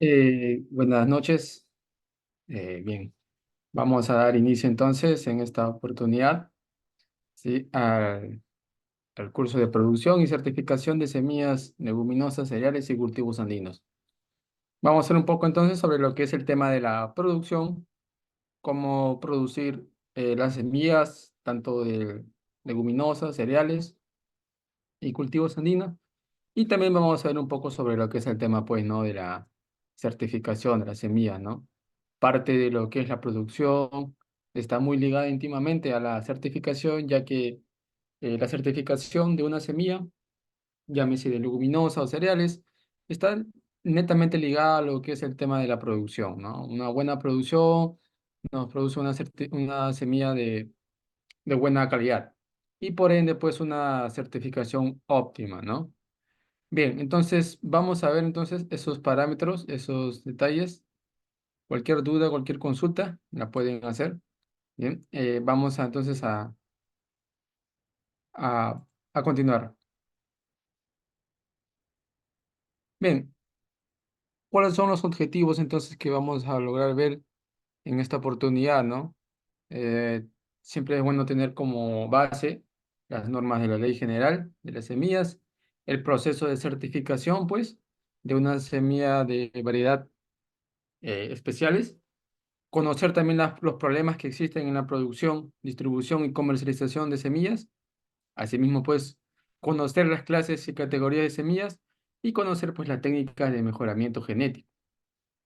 Buenas noches. Bien, vamos a dar inicio entonces en esta oportunidad, ¿sí? al curso de producción y certificación de semillas, leguminosas, cereales y cultivos andinos. Vamos a hacer un poco entonces sobre lo que es el tema de la producción, cómo producir las semillas, tanto de leguminosas, cereales y cultivos andinos. Y también vamos a ver un poco sobre lo que es el tema, pues, ¿no? De la certificación de la semilla, ¿no? Parte de lo que es la producción está muy ligada íntimamente a la certificación, ya que la certificación de una semilla, llámese de leguminosa o cereales, está netamente ligada a lo que es el tema de la producción, ¿no? Una buena producción nos produce una semilla de buena calidad y por ende, pues, una certificación óptima, ¿no? Bien, entonces vamos a ver entonces esos parámetros, esos detalles. Cualquier duda, cualquier consulta, la pueden hacer. Bien, vamos entonces a, a continuar. Bien, ¿cuáles son los objetivos entonces que vamos a lograr ver en esta oportunidad, ¿no? Eh, Siempre es bueno tener como base las normas de la Ley General de las Semillas, el proceso de certificación, pues, de una semilla de variedad especiales. Conocer también los problemas que existen en la producción, distribución y comercialización de semillas. Asimismo, pues, conocer las clases y categorías de semillas y conocer, pues, las técnicas de mejoramiento genético.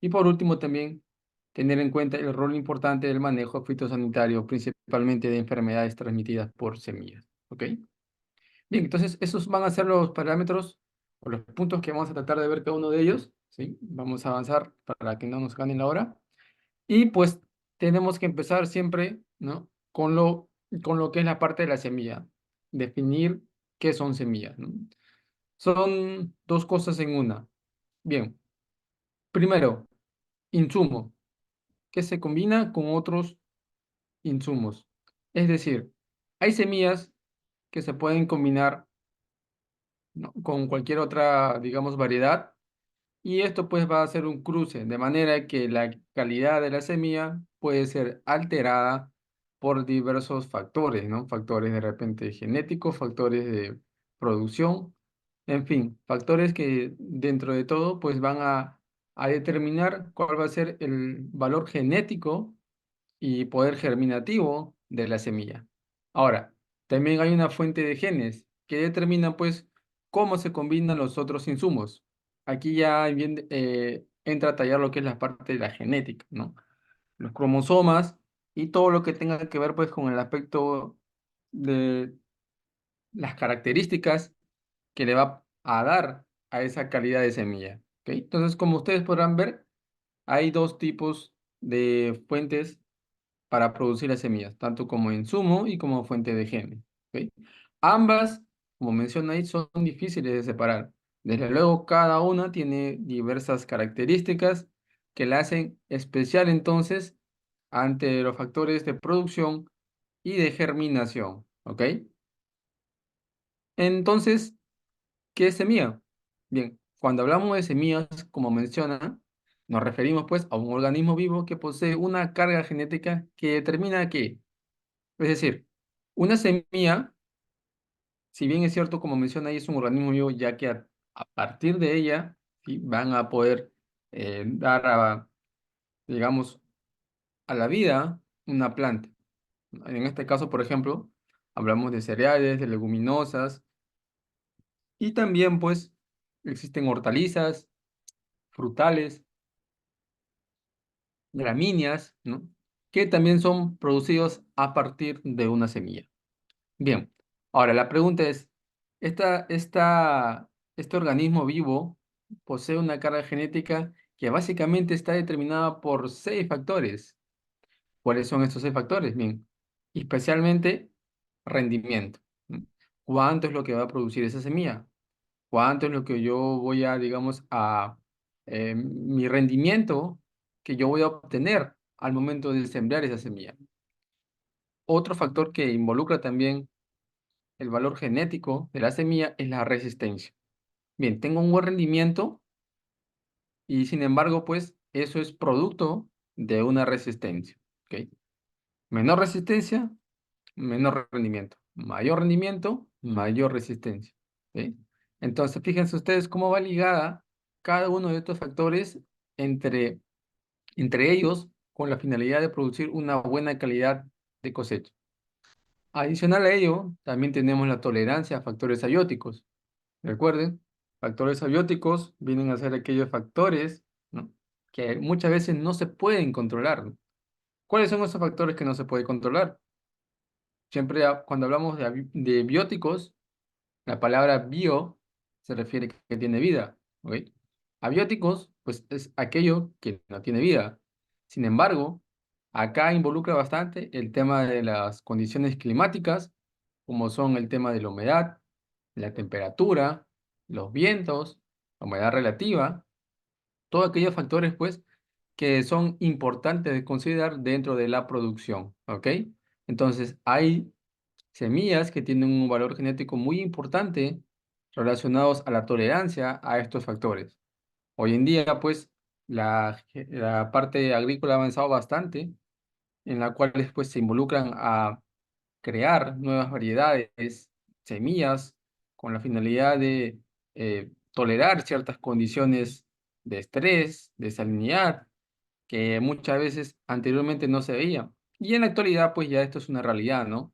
Y por último, también tener en cuenta el rol importante del manejo fitosanitario, principalmente de enfermedades transmitidas por semillas. ¿Ok? Bien, entonces esos van a ser los parámetros o los puntos que vamos a tratar de ver cada uno de ellos. ¿Sí? Vamos a avanzar para que no nos gane la hora. Y pues tenemos que empezar siempre, ¿no? Con lo que es la parte de la semilla. Definir qué son semillas, ¿no? Son dos cosas en una. Bien, primero, insumo, que se combina con otros insumos. Es decir, hay semillas que se pueden combinar, ¿no? con cualquier otra, digamos, variedad. Y esto pues va a ser un cruce, de manera que la calidad de la semilla puede ser alterada por diversos factores, ¿no? Factores de repente genéticos, factores de producción, en fin, factores que dentro de todo pues van a determinar cuál va a ser el valor genético y poder germinativo de la semilla. Ahora, también hay una fuente de genes que determina pues cómo se combinan los otros insumos. Aquí ya bien, entra a tallar lo que es la parte de la genética, ¿no? Los cromosomas y todo lo que tenga que ver pues con el aspecto de las características que le va a dar a esa calidad de semilla. ¿Ok? Entonces, como ustedes podrán ver, hay dos tipos de fuentes para producir las semillas, tanto como insumo y como fuente de genes. ¿Ok? Ambas, como menciona ahí, son difíciles de separar. Desde luego, cada una tiene diversas características que la hacen especial entonces ante los factores de producción y de germinación. ¿Ok? Entonces, ¿qué es semilla? Bien, cuando hablamos de semillas, como menciona, nos referimos pues a un organismo vivo que posee una carga genética que determina que, es decir, una semilla, si bien es cierto, como menciona ahí, es un organismo vivo, ya que a partir de ella, ¿sí? van a poder dar digamos, a la vida una planta. En este caso, por ejemplo, hablamos de cereales, de leguminosas, y también, pues, existen hortalizas, frutales, gramíneas, ¿no? Que también son producidos a partir de una semilla. Bien, ahora la pregunta es, ¿este organismo vivo posee una carga genética que básicamente está determinada por 6 factores? ¿Cuáles son estos 6 factores? Bien, especialmente rendimiento. ¿No? ¿Cuánto es lo que va a producir esa semilla? ¿Cuánto es lo que yo voy a, digamos, mi rendimiento que yo voy a obtener al momento de sembrar esa semilla? Otro factor que involucra también el valor genético de la semilla es la resistencia. Bien, tengo un buen rendimiento, y sin embargo, pues eso es producto de una resistencia. ¿Ok? Menor resistencia, menor rendimiento. Mayor rendimiento, mayor resistencia. ¿Ok? Entonces, fíjense ustedes cómo va ligada cada uno de estos factores entre, entre ellos con la finalidad de producir una buena calidad de cosecha. Adicional a ello, también tenemos la tolerancia a factores abióticos. Recuerden, factores abióticos vienen a ser aquellos factores, ¿no?, que muchas veces no se pueden controlar, ¿no? ¿Cuáles son esos factores que no se pueden controlar? Siempre cuando hablamos de bióticos, la palabra bio se refiere que tiene vida, ¿ok? Abióticos, pues es aquello que no tiene vida. Sin embargo, acá involucra bastante el tema de las condiciones climáticas, como son el tema de la humedad, la temperatura, los vientos, la humedad relativa, todos aquellos factores, pues, que son importantes de considerar dentro de la producción, ¿ok? Entonces, hay semillas que tienen un valor genético muy importante relacionados a la tolerancia a estos factores. Hoy en día, pues, la parte agrícola ha avanzado bastante, en la cual pues, se involucran a crear nuevas variedades, semillas, con la finalidad de tolerar ciertas condiciones de estrés, de salinidad, que muchas veces anteriormente no se veía. Y en la actualidad, pues ya esto es una realidad, ¿no?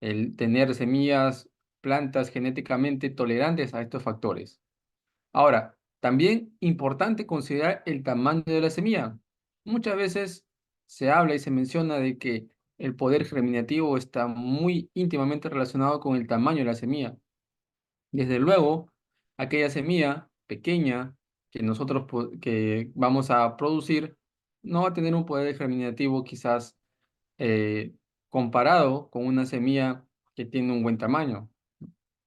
El tener semillas, plantas genéticamente tolerantes a estos factores. Ahora, también importante considerar el tamaño de la semilla. Muchas veces se habla y se menciona de que el poder germinativo está muy íntimamente relacionado con el tamaño de la semilla. Desde luego, aquella semilla pequeña que nosotros que vamos a producir no va a tener un poder germinativo quizás eh, comparado con una semilla que tiene un buen tamaño.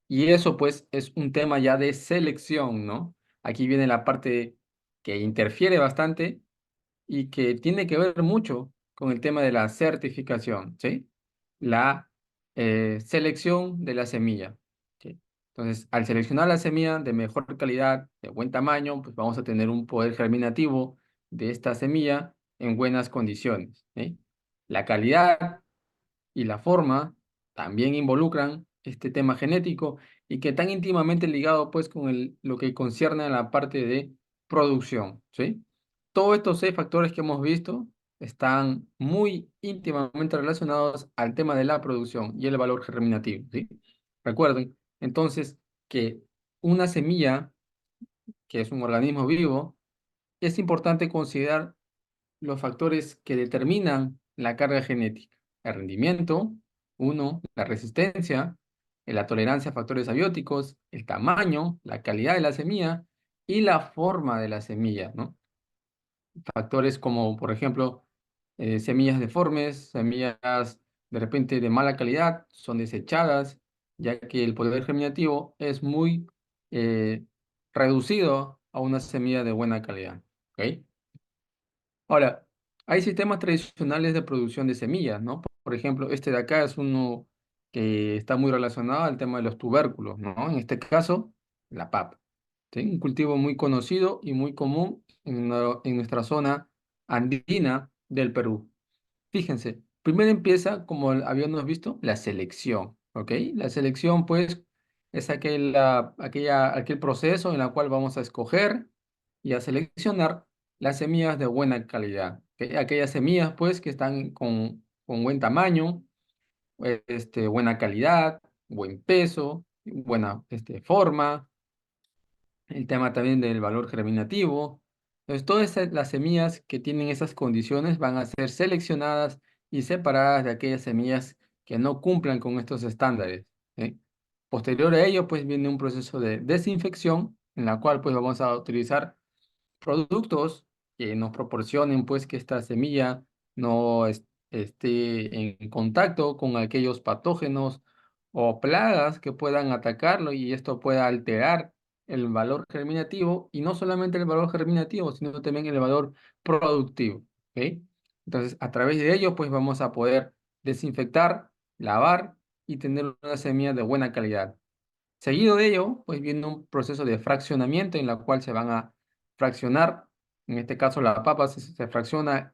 Y eso pues es un tema ya de selección, ¿no? Aquí viene la parte que interfiere bastante y que tiene que ver mucho con el tema de la certificación, ¿sí? La selección de la semilla, ¿sí? Entonces, al seleccionar la semilla de mejor calidad, de buen tamaño, pues vamos a tener un poder germinativo de esta semilla en buenas condiciones, ¿sí? La calidad y la forma también involucran este tema genético y que tan íntimamente ligado pues con lo que concierne a la parte de producción, ¿sí? Todos estos 6 factores que hemos visto están muy íntimamente relacionados al tema de la producción y el valor germinativo, ¿sí? Recuerden entonces que una semilla, que es un organismo vivo, es importante considerar los factores que determinan la carga genética: el rendimiento, uno, la resistencia, la tolerancia a factores abióticos, el tamaño, la calidad de la semilla y la forma de la semilla, ¿no? Factores como, por ejemplo, semillas deformes, semillas de repente de mala calidad, son desechadas, ya que el poder germinativo es muy eh, reducido a una semilla de buena calidad, ¿ok? Ahora, hay sistemas tradicionales de producción de semillas, ¿no? Por ejemplo, este de acá es uno que está muy relacionado al tema de los tubérculos, ¿no? En este caso, la papa, ¿sí? Un cultivo muy conocido y muy común en nuestra zona andina del Perú. Fíjense, primero empieza, como habíamos visto, la selección, ¿ok? La selección, pues, es aquel proceso en el cual vamos a escoger y a seleccionar las semillas de buena calidad, ¿ok? Aquellas semillas, pues, que están con buen tamaño, buena calidad, buen peso, buena forma, el tema también del valor germinativo. Entonces, todas las semillas que tienen esas condiciones van a ser seleccionadas y separadas de aquellas semillas que no cumplan con estos estándares, ¿sí? Posterior a ello, pues viene un proceso de desinfección en la cual pues vamos a utilizar productos que nos proporcionen pues que esta semilla no esté en contacto con aquellos patógenos o plagas que puedan atacarlo y esto pueda alterar el valor germinativo y no solamente el valor germinativo, sino también el valor productivo, ¿ok? Entonces, a través de ello, pues vamos a poder desinfectar, lavar y tener una semilla de buena calidad. Seguido de ello, pues viene un proceso de fraccionamiento en la cual se van a fraccionar En este caso, la papa se fracciona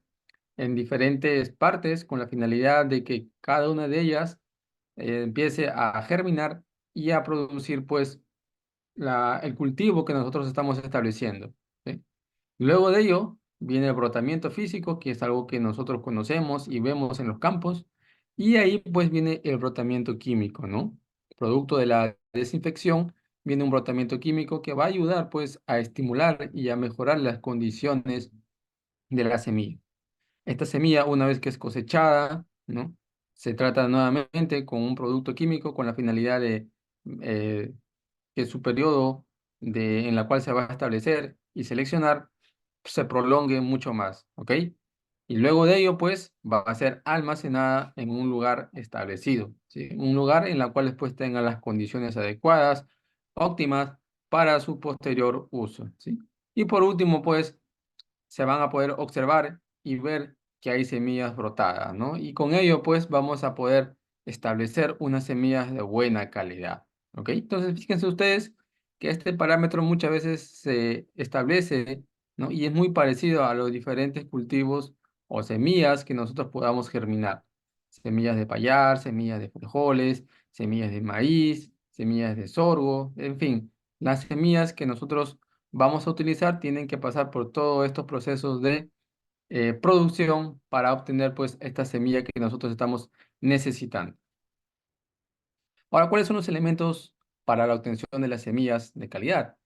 en diferentes partes con la finalidad de que cada una de ellas empiece a germinar y a producir pues el cultivo que nosotros estamos estableciendo. ¿Sí? Luego de ello viene el brotamiento físico, que es algo que nosotros conocemos y vemos en los campos, y ahí pues viene el brotamiento químico, ¿no? Producto de la desinfección, viene un brotamiento químico que va a ayudar pues a estimular y a mejorar las condiciones de la semilla. Esta semilla, una vez que es cosechada, ¿no? Se trata nuevamente con un producto químico con la finalidad de eh, que su periodo en la cual se va a establecer y seleccionar se prolongue mucho más, ¿ok? Y luego de ello, pues, va a ser almacenada en un lugar establecido, ¿sí? Un lugar en el cual después tenga las condiciones adecuadas, óptimas para su posterior uso, ¿sí? Y por último, pues, se van a poder observar y ver que hay semillas brotadas, ¿no? Y con ello, pues, vamos a poder establecer unas semillas de buena calidad, ¿ok? Entonces, fíjense ustedes que este parámetro muchas veces se establece, ¿no? Y es muy parecido a los diferentes cultivos o semillas que nosotros podamos germinar. Semillas de payar, semillas de frijoles, semillas de maíz, semillas de sorgo, en fin, las semillas que nosotros vamos a utilizar tienen que pasar por todos estos procesos de producción para obtener pues esta semilla que nosotros estamos necesitando. Ahora, ¿cuáles son los elementos para la obtención de las semillas de calidad?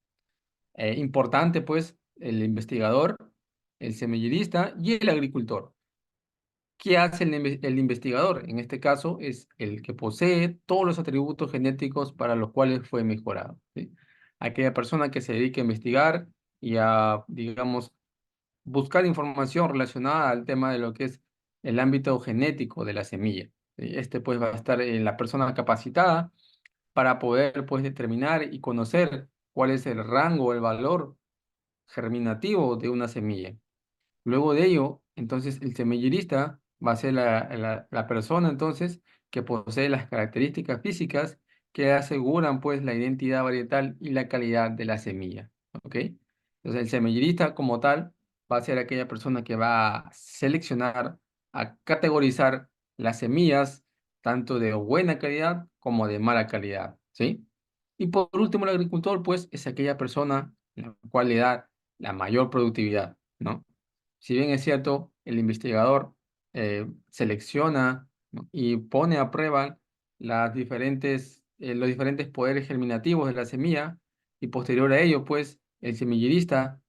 Importante pues el investigador, el semillerista y el agricultor. ¿Qué hace el investigador? En este caso es el que posee todos los atributos genéticos para los cuales fue mejorado, ¿sí? Aquella persona que se dedica a investigar y a, digamos, buscar información relacionada al tema de lo que es el ámbito genético de la semilla. Este pues va a estar en la persona capacitada para poder pues determinar y conocer cuál es el rango, el valor germinativo de una semilla. Luego de ello, entonces el semillerista va a ser la persona entonces que posee las características físicas que aseguran pues la identidad varietal y la calidad de la semilla. ¿Ok? Entonces el semillerista como tal va a ser aquella persona que va a seleccionar, a categorizar las semillas tanto de buena calidad como de mala calidad. ¿Sí? Y por último el agricultor pues es aquella persona la cual le da la mayor productividad, ¿no? Si bien es cierto, el investigador selecciona, ¿no? y pone a prueba los diferentes poderes germinativos de la semilla, y posterior a ello, pues, el semillerista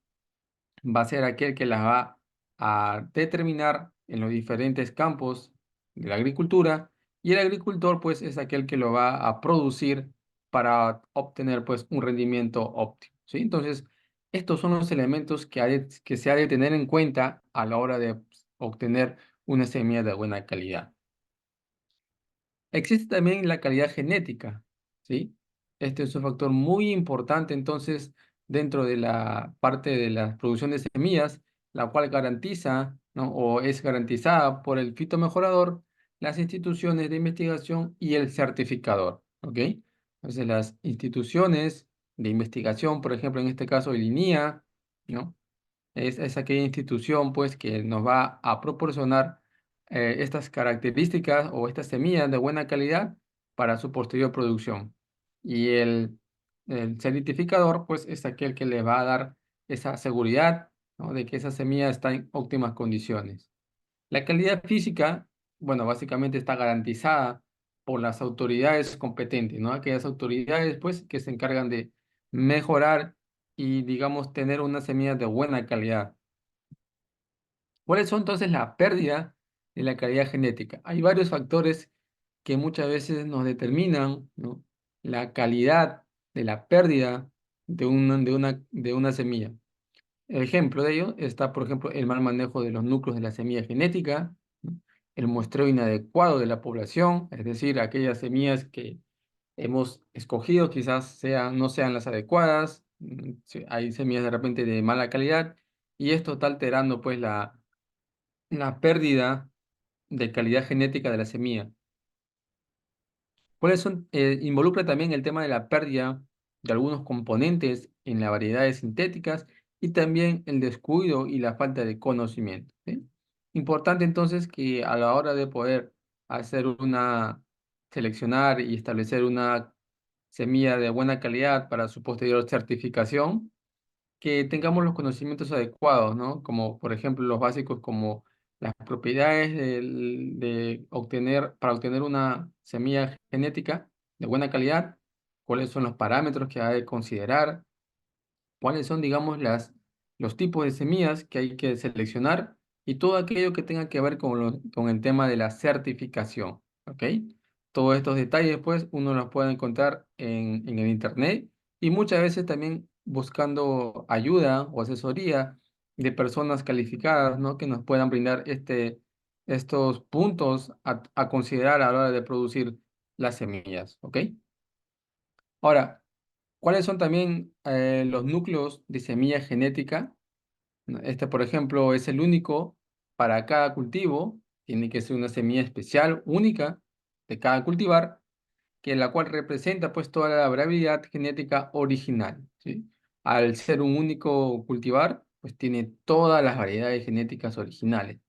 va a ser aquel que las va a determinar en los diferentes campos de la agricultura, y el agricultor, pues, es aquel que lo va a producir para obtener, pues, un rendimiento óptimo, ¿sí? Entonces, estos son los elementos que se ha de tener en cuenta a la hora de pues, obtener una semilla de buena calidad. Existe también la calidad genética, ¿sí? Este es un factor muy importante, entonces, dentro de la parte de la producción de semillas, la cual garantiza, ¿no? O es garantizada por el fitomejorador, las instituciones de investigación y el certificador, ¿ok? Entonces, las instituciones de investigación, por ejemplo, en este caso el INIA, ¿no? Es aquella institución pues que nos va a proporcionar estas características o estas semillas de buena calidad para su posterior producción. Y el certificador pues es aquel que le va a dar esa seguridad, ¿no? De que esa semilla está en óptimas condiciones. La calidad física, bueno, básicamente está garantizada por las autoridades competentes, ¿no? Aquellas autoridades, pues, que se encargan de mejorar y, digamos, tener una semilla de buena calidad. ¿Cuáles son entonces la pérdida de la calidad genética? Hay varios factores que muchas veces nos determinan, ¿no? La calidad de la pérdida de una semilla. El ejemplo de ello está, por ejemplo, el mal manejo de los núcleos de la semilla genética, ¿no? El muestreo inadecuado de la población, es decir, aquellas semillas que hemos escogido quizás no sean las adecuadas, hay semillas de repente de mala calidad y esto está alterando pues la pérdida de calidad genética de la semilla. ¿Cuáles son? Involucra también el tema de la pérdida de algunos componentes en las variedades sintéticas y también el descuido y la falta de conocimiento, ¿sí? Importante entonces que a la hora de poder hacer seleccionar y establecer una semilla de buena calidad para su posterior certificación, que tengamos los conocimientos adecuados, ¿no? Como por ejemplo los básicos como las propiedades para obtener una semilla genética de buena calidad, cuáles son los parámetros que hay que considerar, cuáles son, digamos, los tipos de semillas que hay que seleccionar y todo aquello que tenga que ver con el tema de la certificación, ¿ok? Todos estos detalles, pues, uno los puede encontrar en el Internet y muchas veces también buscando ayuda o asesoría de personas calificadas, ¿no? Que nos puedan brindar estos puntos a considerar a la hora de producir las semillas, ¿ok? Ahora, ¿cuáles son también los núcleos de semilla genética? ¿No? Este, por ejemplo, es el único para cada cultivo. Tiene que ser una semilla especial, única de cada cultivar, que la cual representa pues toda la variabilidad genética original, ¿sí? Al ser un único cultivar, pues tiene todas las variedades genéticas originales.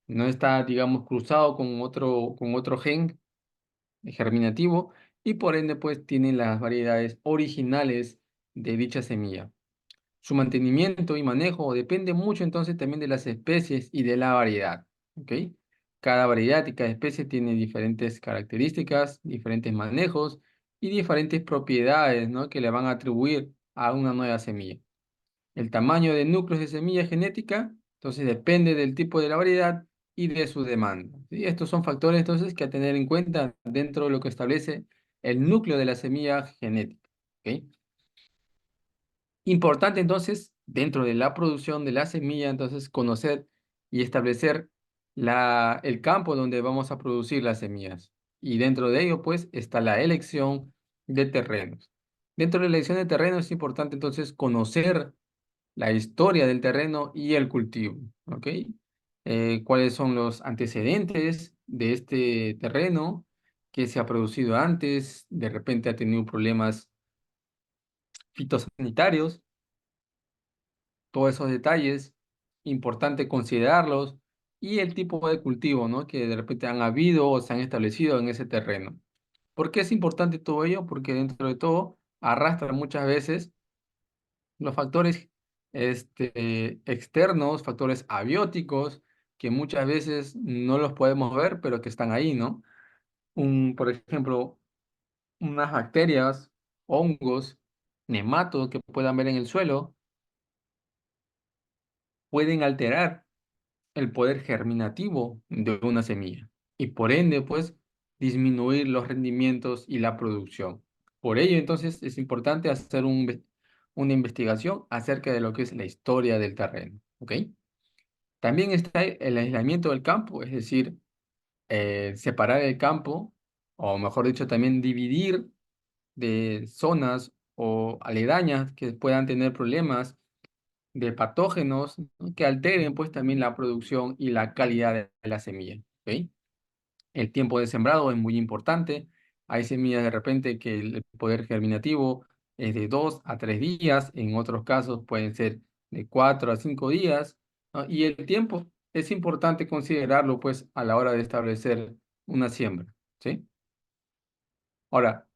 No está, digamos, cruzado con otro gen germinativo y por ende pues tiene las variedades originales de dicha semilla. Su mantenimiento y manejo depende mucho entonces también de las especies y de la variedad, ¿ok? Cada variedad y cada especie tiene diferentes características, diferentes manejos y diferentes propiedades, ¿no? Que le van a atribuir a una nueva semilla. El tamaño de núcleos de semilla genética, entonces depende del tipo de la variedad y de su demanda, ¿sí? Estos son factores entonces que a tener en cuenta dentro de lo que establece el núcleo de la semilla genética, ¿ok? Importante entonces, dentro de la producción de la semilla, entonces conocer y establecer el campo donde vamos a producir las semillas. Y dentro de ello, pues, está la elección de terrenos. Dentro de la elección de terrenos es importante entonces conocer la historia del terreno y el cultivo, ¿ok? Cuáles son los antecedentes de este terreno, qué se ha producido antes, de repente ha tenido problemas fitosanitarios, todos esos detalles, importante considerarlos, y el tipo de cultivo, ¿no? Que de repente han habido o se han establecido en ese terreno. ¿Por qué es importante todo ello? Porque dentro de todo arrastra muchas veces los factores externos, factores abióticos, que muchas veces no los podemos ver, pero que están ahí, ¿no? Por ejemplo, unas bacterias, hongos, nematos que puedan ver en el suelo, pueden alterar el poder germinativo de una semilla y por ende, pues, disminuir los rendimientos y la producción. Por ello, entonces, es importante hacer una investigación acerca de lo que es la historia del terreno, ¿ok? También está el aislamiento del campo, es decir, separar el campo, o mejor dicho, también dividir de zonas o aledañas que puedan tener problemas de patógenos, ¿no? Que alteren pues también la producción y la calidad de la semilla, ¿ok? El tiempo de sembrado es muy importante. Hay semillas de repente que el poder germinativo es de 2 a 3 días, en otros casos pueden ser de 4 a 5 días, ¿no? Y el tiempo es importante considerarlo pues a la hora de establecer una siembra, ¿sí? Ahora,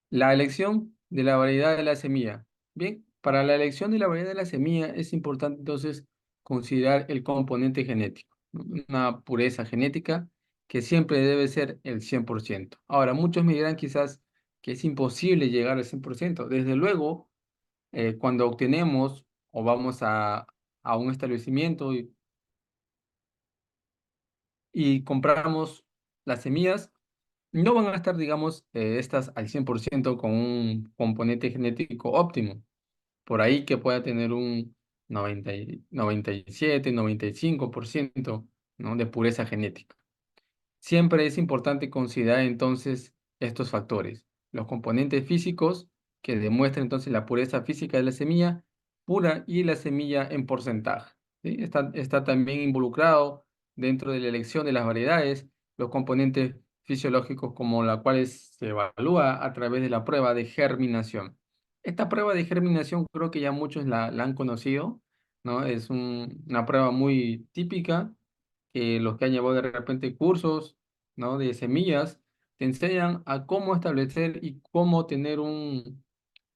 la elección de la variedad de la semilla. Bien, para la elección de la variedad de la semilla es importante entonces considerar el componente genético, ¿no? Una pureza genética que siempre debe ser el 100%. Ahora, muchos me dirán quizás que es imposible llegar al 100%. Desde luego, cuando obtenemos o vamos a un establecimiento y compramos las semillas, no van a estar, digamos, estas al 100% con un componente genético óptimo. Por ahí que pueda tener un 97, 95%, ¿no? De pureza genética. Siempre es importante considerar entonces estos factores, los componentes físicos que demuestran entonces la pureza física de la semilla pura y la semilla en porcentaje, ¿sí? Está también involucrado dentro de la elección de las variedades, los componentes fisiológicos como la cuales se evalúa a través de la prueba de germinación. Esta prueba de germinación creo que ya muchos la han conocido, ¿no? Es una prueba muy típica que los que han llevado de repente cursos, ¿no? De semillas, te enseñan a cómo establecer y cómo tener un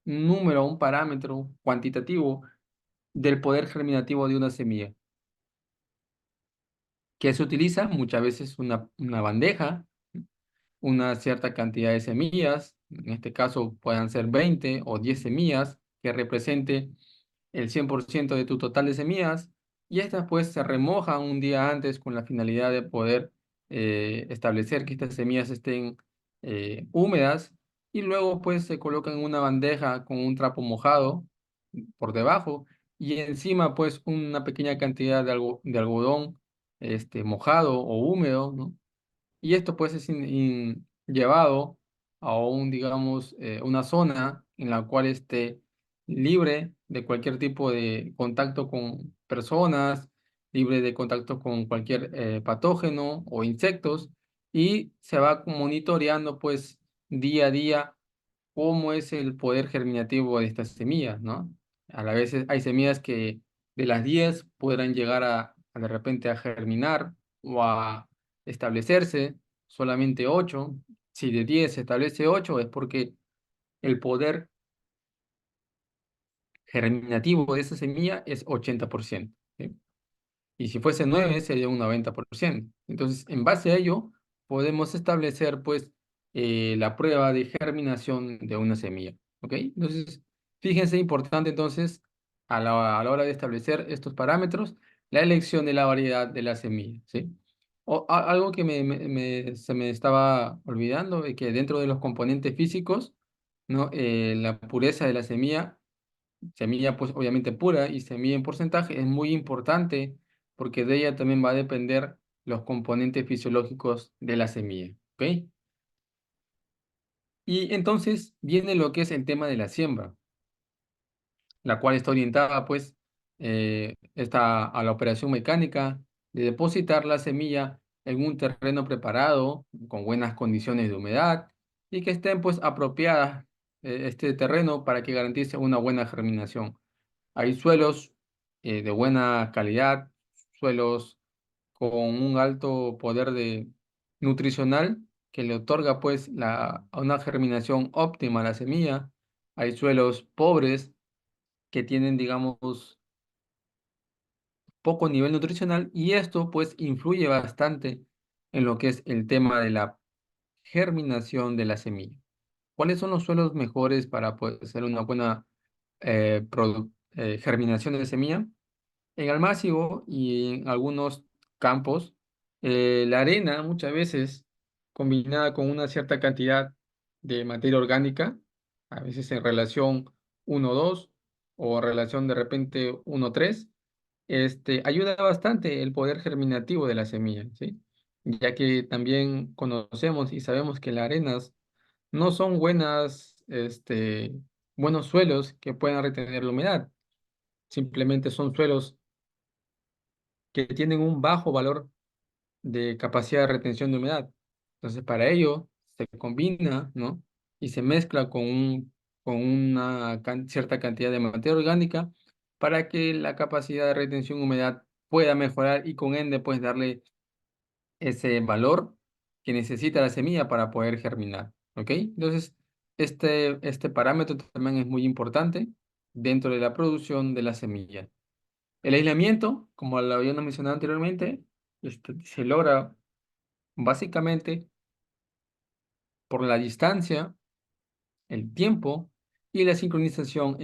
número, un parámetro cuantitativo del poder germinativo de una semilla, que se utiliza muchas veces una bandeja, una cierta cantidad de semillas, en este caso puedan ser 20 o 10 semillas, que represente el 100% de tu total de semillas, y estas pues se remojan un día antes con la finalidad de poder establecer que estas semillas estén húmedas, y luego pues se colocan en una bandeja con un trapo mojado por debajo, y encima pues una pequeña cantidad de algodón mojado o húmedo, ¿no? Y esto pues es llevado a digamos, una zona en la cual esté libre de cualquier tipo de contacto con personas, libre de contacto con cualquier patógeno o insectos, y se va monitoreando pues día a día cómo es el poder germinativo de estas semillas, ¿no? A la vez hay semillas que de las 10 podrán llegar a de repente a germinar o a establecerse solamente 8. Si de 10 se establece 8 es porque el poder germinativo de esa semilla es 80%, ¿sí? Y si fuese 9 sería un 90%. Entonces, en base a ello, podemos establecer, pues, la prueba de germinación de una semilla. ¿Ok? Entonces, fíjense, importante entonces, a la hora de establecer estos parámetros, la elección de la variedad de la semilla. ¿Sí? Algo que se me estaba olvidando, es que dentro de los componentes físicos, ¿no? La pureza de la semilla pues obviamente pura y semilla en porcentaje es muy importante porque de ella también va a depender los componentes fisiológicos de la semilla, ¿ok? Y entonces viene lo que es el tema de la siembra, la cual está orientada pues está a la operación mecánica de depositar la semilla en un terreno preparado con buenas condiciones de humedad y que estén pues apropiadas este terreno para que garantice una buena germinación. Hay suelos de buena calidad, suelos con un alto poder nutricional que le otorga pues una germinación óptima a la semilla. Hay suelos pobres que tienen, digamos, poco nivel nutricional y esto pues influye bastante en lo que es el tema de la germinación de la semilla. ¿Cuáles son los suelos mejores para poder hacer una buena germinación de semilla? En Almácigo y en algunos campos, la arena muchas veces combinada con una cierta cantidad de materia orgánica, a veces en relación 1:2 o relación de repente 1:3, ayuda bastante el poder germinativo de la semilla, ¿sí? Ya que también conocemos y sabemos que las arenas no son buenos suelos que puedan retener la humedad, simplemente son suelos que tienen un bajo valor de capacidad de retención de humedad. Entonces, para ello se combina, ¿no? Y se mezcla con una cierta cantidad de materia orgánica para que la capacidad de retención de humedad pueda mejorar y con ende, pues darle ese valor que necesita la semilla para poder germinar, ¿ok? Entonces, este parámetro también es muy importante dentro de la producción de la semilla. El aislamiento, como lo habíamos mencionado anteriormente, se logra básicamente por la distancia, el tiempo y la sincronización,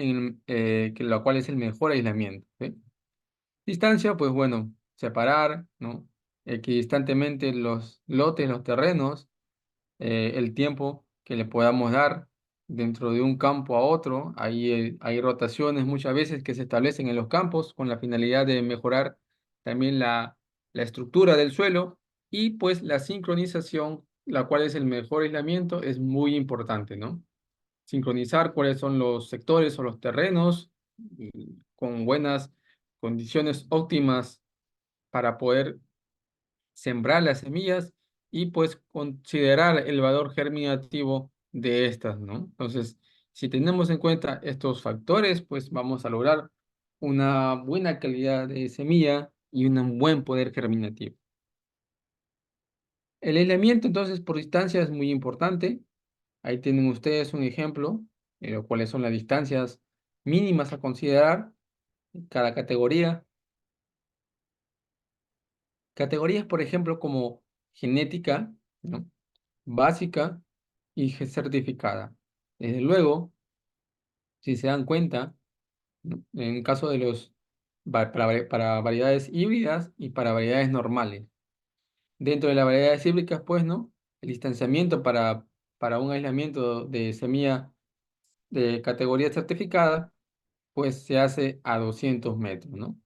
que la cual es el mejor aislamiento, ¿sí? Distancia, pues bueno, separar, ¿no? Equidistantemente los lotes, los terrenos, el tiempo que le podamos dar dentro de un campo a otro. Hay rotaciones muchas veces que se establecen en los campos con la finalidad de mejorar también la estructura del suelo y pues la sincronización, la cual es el mejor aislamiento, es muy importante, ¿no? Sincronizar cuáles son los sectores o los terrenos con buenas condiciones óptimas para poder sembrar las semillas y pues considerar el valor germinativo de estas, ¿no? Entonces, si tenemos en cuenta estos factores, pues vamos a lograr una buena calidad de semilla y un buen poder germinativo. El aislamiento, entonces, por distancia es muy importante. Ahí tienen ustedes un ejemplo, cuáles son las distancias mínimas a considerar en cada categoría. Categorías, por ejemplo, como genética, ¿no? Básica y certificada. Desde luego, si se dan cuenta, ¿no? En caso de para variedades híbridas y para variedades normales. Dentro de las variedades híbridas, pues, ¿no? El distanciamiento para un aislamiento de semilla de categoría certificada, pues se hace a 200 metros, ¿no?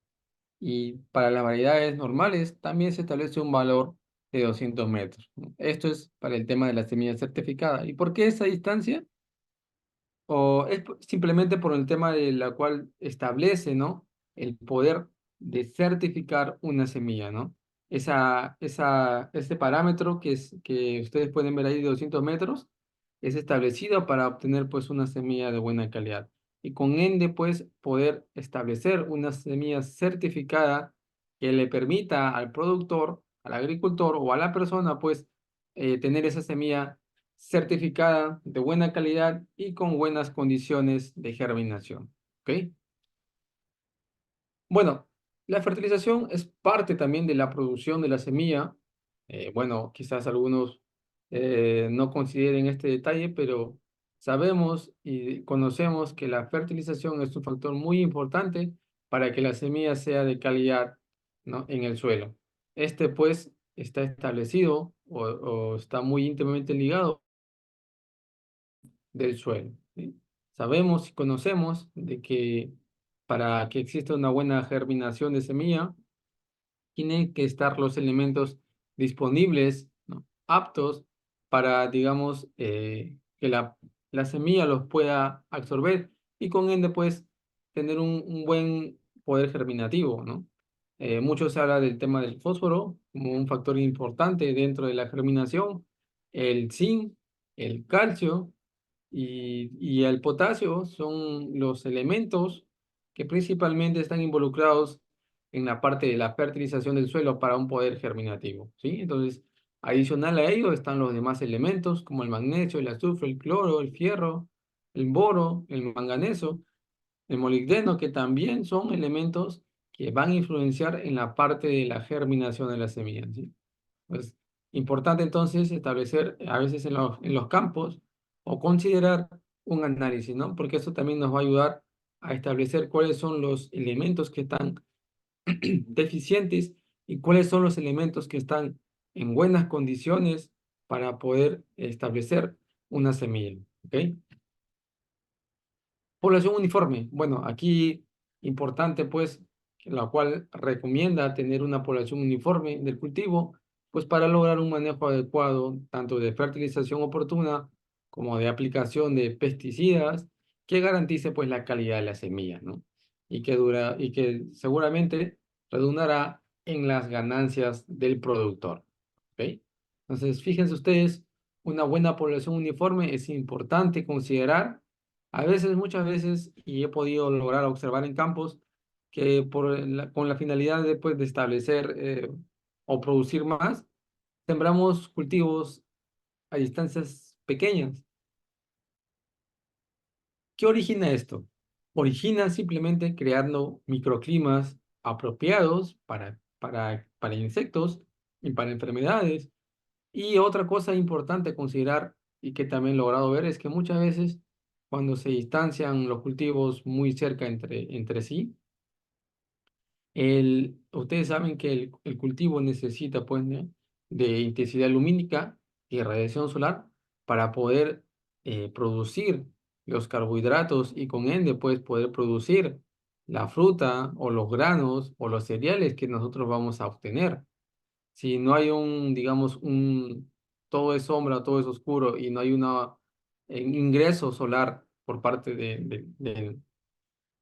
Y para las variedades normales también se establece un valor de 200 metros, ¿no? Esto es para el tema de la semilla certificada. ¿Y por qué esa distancia? O es simplemente por el tema de la cual establece, ¿no? El poder de certificar una semilla, ¿no? Ese parámetro que ustedes pueden ver ahí de 200 metros es establecido para obtener pues una semilla de buena calidad. Y con ende pues poder establecer una semilla certificada que le permita al productor, al agricultor o a la persona pues tener esa semilla certificada de buena calidad y con buenas condiciones de germinación. ¿Ok? Bueno, la fertilización es parte también de la producción de la semilla. Bueno, quizás algunos no consideren este detalle, pero sabemos y conocemos que la fertilización es un factor muy importante para que la semilla sea de calidad, ¿no? En el suelo. Este pues está establecido o está muy íntimamente ligado del suelo, ¿sí? Sabemos y conocemos de que para que exista una buena germinación de semilla, tienen que estar los elementos disponibles, ¿no? Aptos para, digamos, que la semilla los pueda absorber y con ende, pues, tener un buen poder germinativo, ¿no? Mucho se habla del tema del fósforo como un factor importante dentro de la germinación, el zinc, el calcio y el potasio son los elementos que principalmente están involucrados en la parte de la fertilización del suelo para un poder germinativo, ¿sí? Entonces, adicional a ello están los demás elementos como el magnesio, el azufre, el cloro, el fierro, el boro, el manganeso, el molibdeno, que también son elementos que van a influenciar en la parte de la germinación de la semilla, ¿sí? Pues importante entonces establecer a veces en los campos o considerar un análisis, ¿no? Porque eso también nos va a ayudar a establecer cuáles son los elementos que están deficientes y cuáles son los elementos que están en buenas condiciones para poder establecer una semilla, ¿ok? Población uniforme. Bueno, aquí importante pues, la cual recomienda tener una población uniforme del cultivo, pues para lograr un manejo adecuado tanto de fertilización oportuna como de aplicación de pesticidas que garantice pues la calidad de la semilla, ¿no? Y que seguramente redundará en las ganancias del productor, ¿ok? Entonces, fíjense ustedes, una buena población uniforme es importante considerar a veces, muchas veces, y he podido lograr observar en campos que con la finalidad de, pues, de establecer o producir más, sembramos cultivos a distancias pequeñas. ¿Qué origina esto? Origina simplemente creando microclimas apropiados para insectos y para enfermedades. Y otra cosa importante a considerar y que también he logrado ver es que muchas veces cuando se distancian los cultivos muy cerca entre sí, ustedes saben que el cultivo necesita pues, ¿no? de intensidad lumínica y radiación solar para poder producir los carbohidratos y con ende pues poder producir la fruta o los granos o los cereales que nosotros vamos a obtener. Si no hay digamos, todo es sombra, todo es oscuro y no hay un ingreso solar por parte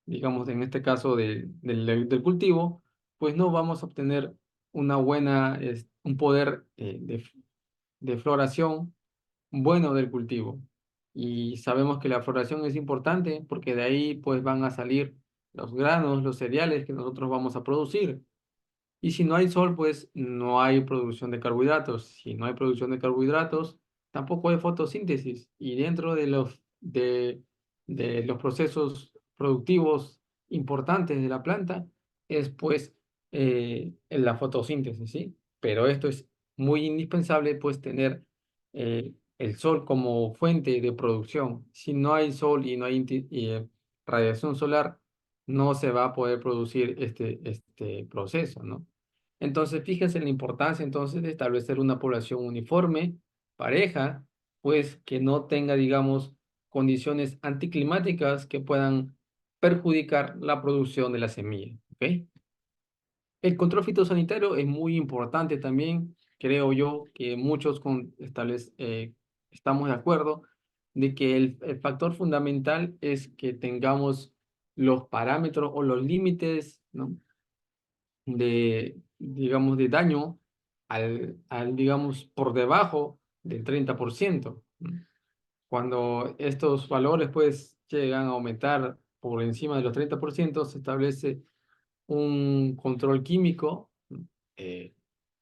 digamos, en este caso del cultivo, pues no vamos a obtener un poder de floración bueno del cultivo. Y sabemos que la floración es importante porque de ahí pues van a salir los granos, los cereales que nosotros vamos a producir. Y si no hay sol, pues no hay producción de carbohidratos. Si no hay producción de carbohidratos, tampoco hay fotosíntesis. Y dentro de los procesos productivos importantes de la planta es pues la fotosíntesis, ¿sí? Pero esto es muy indispensable, pues tener el sol como fuente de producción. Si no hay sol y no hay radiación solar, no se va a poder producir este proceso, ¿no? Entonces, fíjense en la importancia entonces de establecer una población uniforme, pareja, pues que no tenga, digamos, condiciones anticlimáticas que puedan perjudicar la producción de la semilla, ¿ok? El control fitosanitario es muy importante también, creo yo que muchos estamos de acuerdo de que el factor fundamental es que tengamos los parámetros o los límites, ¿no? Digamos, de daño digamos, por debajo del 30%, ¿no? Cuando estos valores, pues, llegan a aumentar por encima de los 30%, se establece un control químico eh,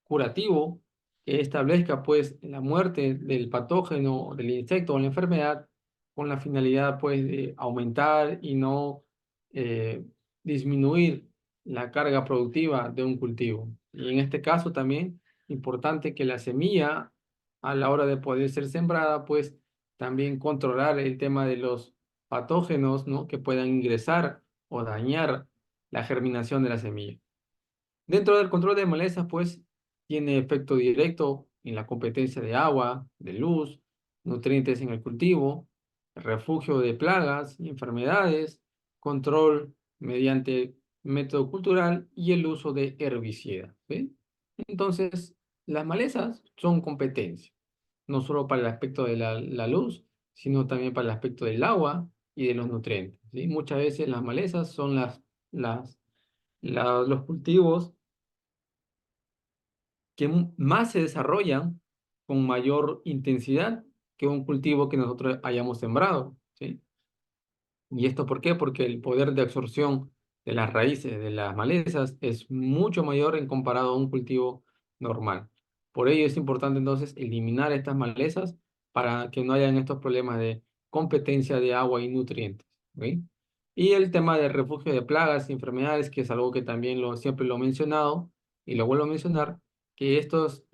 curativo que establezca pues la muerte del patógeno, del insecto o la enfermedad con la finalidad pues de aumentar y no eh, disminuir la carga productiva de un cultivo. Y en este caso también importante que la semilla a la hora de poder ser sembrada pues también controlar el tema de los patógenos, ¿no? Que puedan ingresar o dañar la germinación de la semilla. Dentro del control de malezas, pues, tiene efecto directo en la competencia de agua, de luz, nutrientes en el cultivo, refugio de plagas y enfermedades, control mediante método cultural y el uso de herbicidas, ¿sí? Entonces, las malezas son competencia, no solo para el aspecto de la luz, sino también para el aspecto del agua y de los nutrientes, ¿sí? Muchas veces las malezas son los cultivos que más se desarrollan con mayor intensidad que un cultivo que nosotros hayamos sembrado, ¿sí? ¿Y esto por qué? Porque el poder de absorción de las raíces de las malezas es mucho mayor en comparado a un cultivo normal. Por ello es importante entonces eliminar estas malezas para que no hayan estos problemas de competencia de agua y nutrientes, ¿ok? Y el tema del refugio de plagas y enfermedades, que es algo que también siempre lo he mencionado y lo vuelvo a mencionar, que estas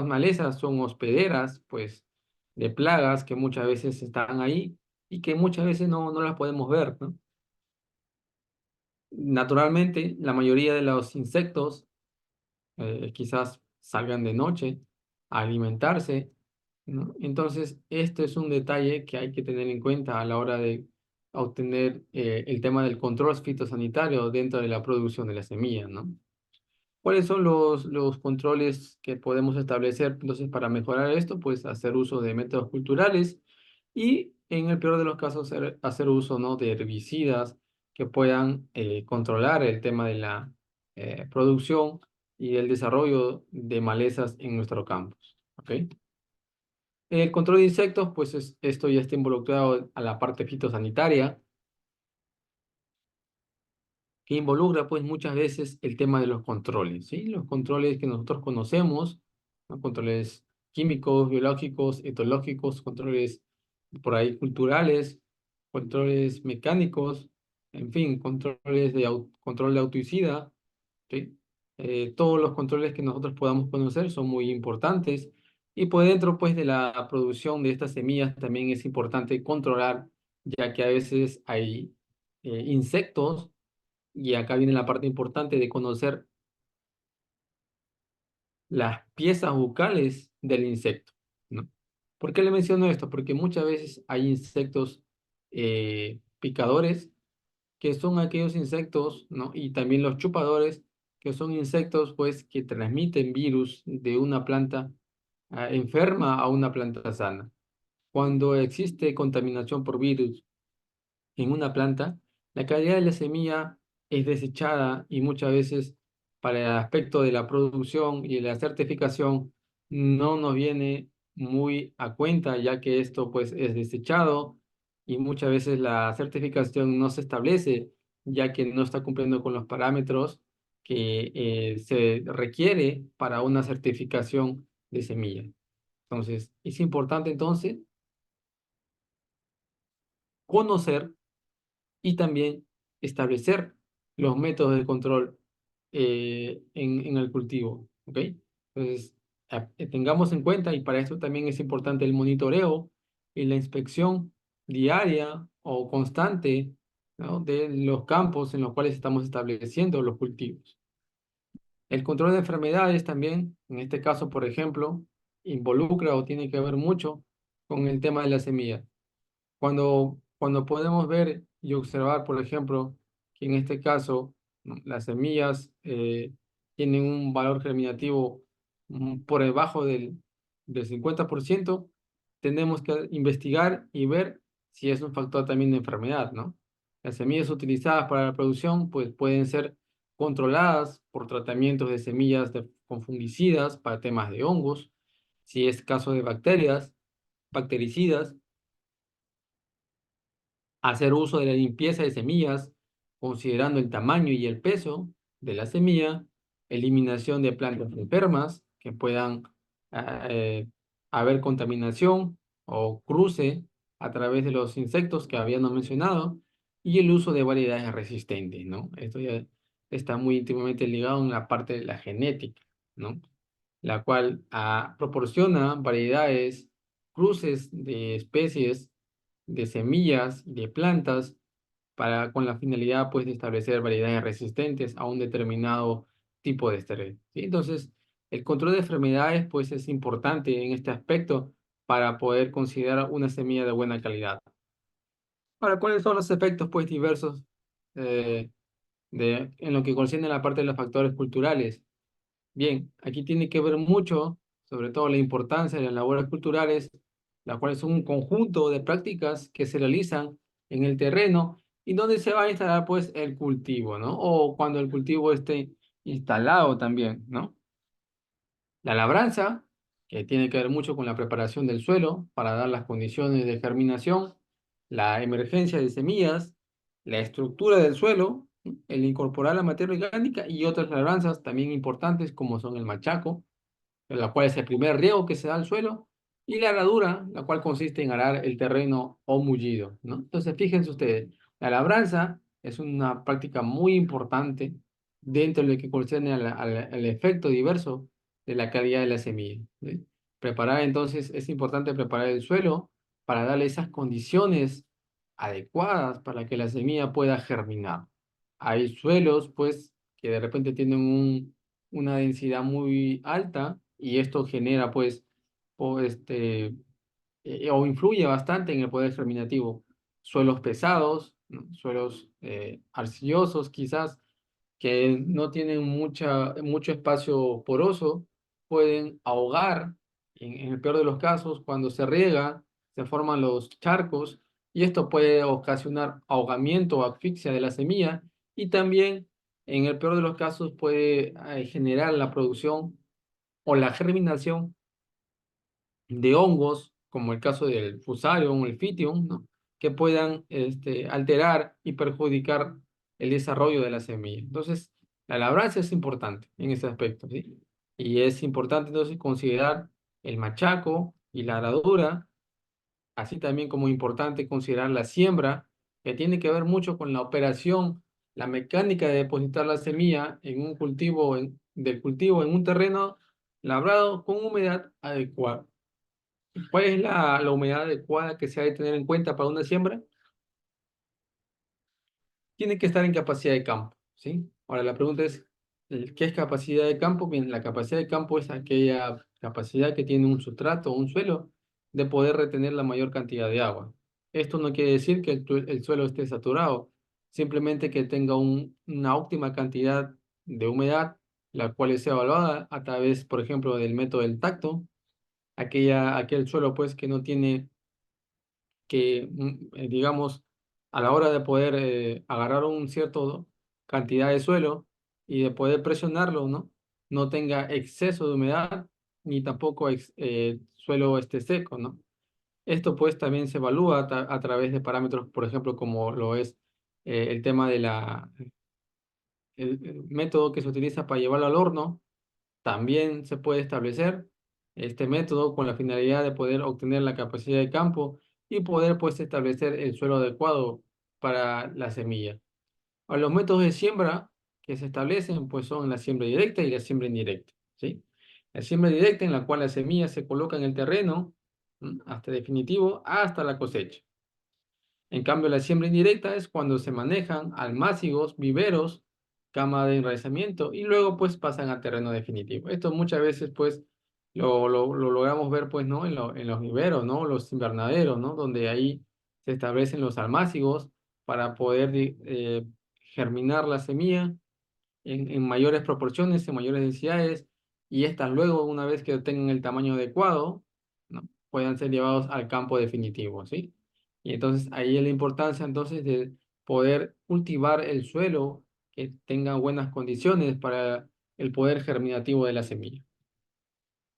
malezas son hospederas, pues, de plagas que muchas veces están ahí y que muchas veces no las podemos ver, ¿no? Naturalmente, la mayoría de los insectos quizás salgan de noche a alimentarse, ¿no? Entonces, esto es un detalle que hay que tener en cuenta a la hora de obtener el tema del control fitosanitario dentro de la producción de la semilla, ¿no? ¿Cuáles son los controles que podemos establecer entonces para mejorar esto? Pues hacer uso de métodos culturales y en el peor de los casos hacer uso, ¿no? De herbicidas que puedan controlar el tema de la producción y el desarrollo de malezas en nuestro campus, ¿ok? El control de insectos, pues esto ya está involucrado a la parte fitosanitaria, que involucra pues muchas veces el tema de los controles, ¿sí? Los controles que nosotros conocemos, ¿no? Controles químicos, biológicos, etológicos, controles por ahí culturales, controles mecánicos, en fin, control de autoicida, ¿sí? Todos los controles que nosotros podamos conocer son muy importantes y por dentro pues de la producción de estas semillas también es importante controlar, ya que a veces hay insectos y acá viene la parte importante de conocer las piezas bucales del insecto, ¿no? ¿Por qué le menciono esto? Porque muchas veces hay insectos picadores, que son aquellos insectos, ¿no? Y también los chupadores, que son insectos, pues, que transmiten virus de una planta enferma a una planta sana. Cuando existe contaminación por virus en una planta, la calidad de la semilla es desechada y muchas veces para el aspecto de la producción y de la certificación no nos viene muy a cuenta, ya que esto pues es desechado y muchas veces la certificación no se establece, ya que no está cumpliendo con los parámetros que se requiere para una certificación de semilla. Entonces, es importante entonces conocer y también establecer los métodos de control en el cultivo, ¿ok? Entonces, tengamos en cuenta, y para esto también es importante el monitoreo y la inspección diaria o constante, ¿no?, de los campos en los cuales estamos estableciendo los cultivos. El control de enfermedades también, en este caso, por ejemplo, involucra o tiene que ver mucho con el tema de la semilla. Cuando podemos ver y observar, por ejemplo, que en este caso, ¿no?, las semillas tienen un valor germinativo por debajo del 50%, tenemos que investigar y ver si es un factor también de enfermedad, ¿no? Las semillas utilizadas para la producción pues, pueden ser controladas por tratamientos de semillas con fungicidas para temas de hongos, si es caso de bacterias, bactericidas, hacer uso de la limpieza de semillas, considerando el tamaño y el peso de la semilla, eliminación de plantas enfermas que puedan ah, eh, haber contaminación o cruce a través de los insectos que habíamos mencionado, y el uso de variedades resistentes, ¿no? Esto ya está muy íntimamente ligado en la parte de la genética, ¿no? La cual proporciona variedades, cruces de especies, de semillas, de plantas, con la finalidad pues, de establecer variedades resistentes a un determinado tipo de estrés, ¿sí? Entonces, el control de enfermedades pues, es importante en este aspecto para poder considerar una semilla de buena calidad. Ahora, ¿cuáles son los efectos pues, diversos eh, en lo que concierne a la parte de los factores culturales? Bien, aquí tiene que ver mucho, sobre todo la importancia de las labores culturales, las cuales son un conjunto de prácticas que se realizan en el terreno y donde se va a instalar pues el cultivo, ¿no? O cuando el cultivo esté instalado también, ¿no? La labranza, que tiene que ver mucho con la preparación del suelo para dar las condiciones de germinación, la emergencia de semillas, la estructura del suelo, ¿no?, el incorporar la materia orgánica y otras labranzas también importantes como son el machaco, la cual es el primer riego que se da al suelo, y la aradura, la cual consiste en arar el terreno o mullido, ¿no? Entonces, fíjense ustedes, la labranza es una práctica muy importante dentro de lo que concierne al efecto diverso de la calidad de la semilla, ¿sí? Preparar, entonces, es importante preparar el suelo para darle esas condiciones adecuadas para que la semilla pueda germinar. Hay suelos, pues, que de repente tienen una densidad muy alta y esto genera, pues, o influye bastante en el poder germinativo. Suelos pesados, ¿no?, suelos arcillosos quizás, que no tienen mucho espacio poroso, pueden ahogar, en el peor de los casos, cuando se riega, se forman los charcos, y esto puede ocasionar ahogamiento o asfixia de la semilla, y también, en el peor de los casos, puede generar la producción o la germinación de hongos, como el caso del Fusarium o el Fitium, ¿no?, que puedan alterar y perjudicar el desarrollo de la semilla. Entonces, la labranza es importante en ese aspecto, ¿sí? Y es importante entonces considerar el machaco y la aradura, así también como importante considerar la siembra, que tiene que ver mucho con la operación, la mecánica de depositar la semilla en un cultivo, del cultivo en un terreno labrado con humedad adecuada. ¿Cuál es la humedad adecuada que se ha de tener en cuenta para una siembra? Tiene que estar en capacidad de campo, ¿sí? Ahora la pregunta es, ¿qué es capacidad de campo? Bien, la capacidad de campo es aquella capacidad que tiene un sustrato o un suelo de poder retener la mayor cantidad de agua. Esto no quiere decir que el suelo esté saturado, simplemente que tenga una óptima cantidad de humedad, la cual es evaluada a través, por ejemplo, del método del tacto, aquel suelo pues que no tiene que, digamos, a la hora de poder agarrar un cierto cantidad de suelo y de poder presionarlo, ¿no? No tenga exceso de humedad ni tampoco suelo seco, ¿no? Esto pues también se evalúa a través de parámetros, por ejemplo, como lo es el tema de el método que se utiliza para llevarlo al horno. También se puede establecer este método con la finalidad de poder obtener la capacidad de campo y poder pues establecer el suelo adecuado para la semilla. A los métodos de siembra que se establecen pues son la siembra directa y la siembra indirecta, ¿sí? La siembra directa en la cual la semilla se coloca en el terreno hasta definitivo, hasta la cosecha. En cambio, la siembra indirecta es cuando se manejan almácigos, viveros, cama de enraizamiento y luego pues pasan a terreno definitivo. Esto muchas veces pues lo logramos ver pues, ¿no? En los viveros, ¿no? Los invernaderos, ¿no? Donde ahí se establecen los almácigos para poder germinar la semilla en mayores proporciones, en mayores densidades, y estas luego, una vez que tengan el tamaño adecuado, ¿no? Puedan ser llevados al campo definitivo, ¿sí? Y entonces ahí es la importancia entonces de poder cultivar el suelo que tenga buenas condiciones para el poder germinativo de la semilla.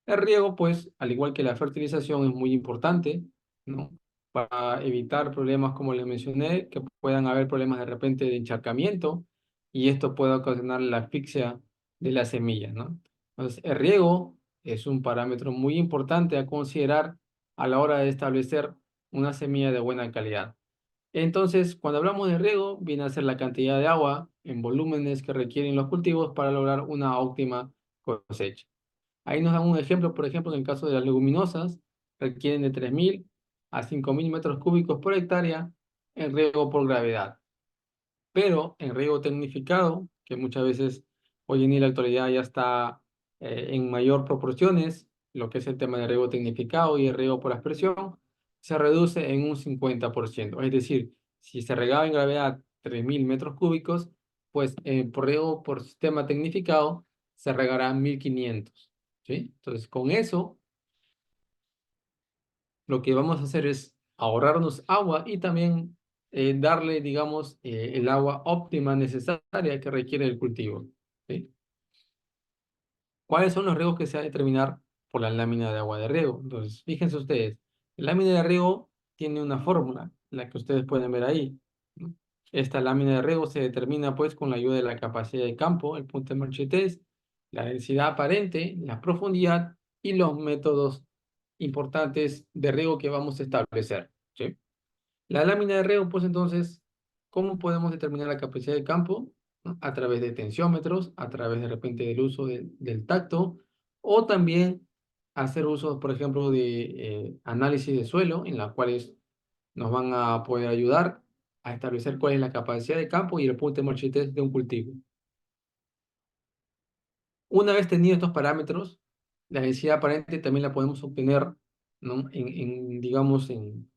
El riego, pues, al igual que la fertilización, es muy importante, ¿no? Para evitar problemas, como les mencioné, que puedan haber problemas de repente de encharcamiento y esto puede ocasionar la asfixia de la semilla, ¿no? Entonces, el riego es un parámetro muy importante a considerar a la hora de establecer una semilla de buena calidad. Entonces, cuando hablamos de riego, viene a ser la cantidad de agua en volúmenes que requieren los cultivos para lograr una óptima cosecha. Ahí nos dan un ejemplo, por ejemplo, en el caso de las leguminosas, requieren de 3.000 a 5.000 metros cúbicos por hectárea en riego por gravedad. Pero en riego tecnificado, que muchas veces hoy en día la actualidad ya está en mayor proporciones, lo que es el tema de riego tecnificado y el riego por aspersión, se reduce en un 50%. Es decir, si se regaba en gravedad 3.000 metros cúbicos, pues por riego por sistema tecnificado se regará 1.500. ¿Sí? Entonces, con eso, lo que vamos a hacer es ahorrarnos agua y también darle, digamos, el agua óptima necesaria que requiere el cultivo. ¿Sí? ¿Cuáles son los riegos que se va a determinar por la lámina de agua de riego? Entonces, fíjense ustedes, la lámina de riego tiene una fórmula, la que ustedes pueden ver ahí, ¿no? Esta lámina de riego se determina pues con la ayuda de la capacidad de campo, el punto de Marchettes, la densidad aparente, la profundidad y los métodos importantes de riego que vamos a establecer, ¿sí? La lámina de riego, pues entonces, ¿cómo podemos determinar la capacidad de campo? ¿No? A través de tensiómetros, a través de repente del uso del tacto, o también hacer uso, por ejemplo, de análisis de suelo, en las cuales nos van a poder ayudar a establecer cuál es la capacidad de campo y el punto de marchitez de un cultivo. Una vez tenido estos parámetros, la densidad aparente también la podemos obtener, ¿no? Digamos, en